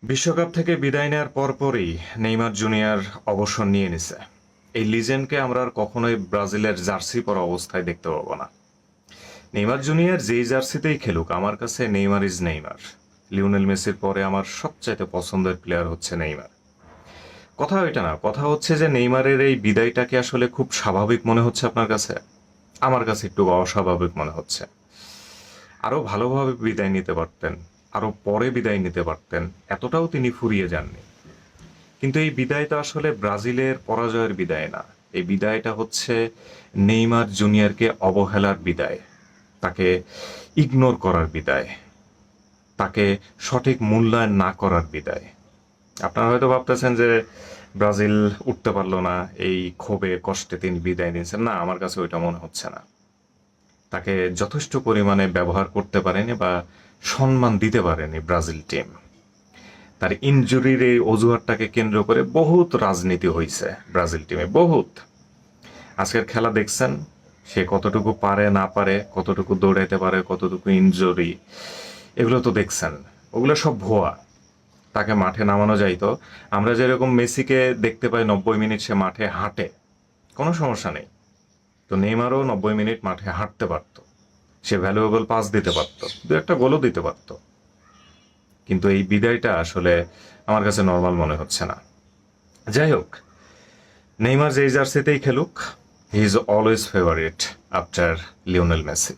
বিশ্বকাপ থেকে বিদায় নেওয়ার পরপরই নেইমার জুনিয়র অবসর নিয়ে নিছে। এই লিজেন্ডকে আমরা আর কখনোই ব্রাজিলের জার্সি পরা অবস্থায় দেখতে পাবো না। নেইমার জুনিয়র যেই জার্সিতেই খেলুক, আমার কাছে নেইমার ইজ নেইমার। লিওনেল মেসির পরে আমার সবচাইতে পছন্দের প্লেয়ার হচ্ছে নেইমার। কথা ওইটা না, কথা হচ্ছে যে নেইমারের এই বিদায়টাকে আসলে খুব স্বাভাবিক মনে হচ্ছে আপনার কাছে? আমার কাছে একটু অস্বাভাবিক মনে হচ্ছে। আরো ভালোভাবে বিদায় নিতে পারতেন, আরো পরে বিদায় নিতে পারতেন, এতটাও তিনি ফুরিয়ে যাননি। কিন্তু এই বিদায়টা আসলে ব্রাজিলের পরাজয়ের বিদায় না। এই বিদায়টা হচ্ছে নেইমার জুনিয়রকে অবহেলার বিদায়, তাকে ইগনোর করার বিদায়, তাকে সঠিক মূল্যায়ন না করার বিদায়। আপনারা হয়তো ভাবতেছেন যে ব্রাজিল উঠতে পারলো না, এই ক্ষোভে কষ্টে তিনি বিদায় নিয়েছেন। না, আমার কাছে ওইটা মনে হচ্ছে না। তাকে যথেষ্ট পরিমাণে ব্যবহার করতে পারেনি বা সম্মান দিতে পারেনি ব্রাজিল টিম। তার ইনজুরির এই অজুহাতটাকে কেন্দ্র করে বহুত রাজনীতি হয়েছে ব্রাজিল টিমে, বহুত। আজকের খেলা দেখছেন, সে কতটুকু পারে না পারে, কতটুকু দৌড়াইতে পারে, কতটুকু ইনজুরি, এগুলো তো দেখছেন। ওগুলো সব ভুয়া। তাকে মাঠে নামানো যাইতো। আমরা যেরকম মেসিকে দেখতে পাই 90 মিনিট সে মাঠে হাঁটে, কোনো সমস্যা নেই। তো নেইমারও 90 মিনিট মাঠে হাঁটতে পারত, সে ভ্যালুয়েবল পাস দিতে পারত, দু একটা গোলও দিতে পারত। কিন্তু এই বিদায়টা আসলে আমার কাছে নর্মাল মনে হচ্ছে না। যাই হোক, নেইমার যেই জার্সিতেই খেলুক, he is always favourite after Lionel Messi.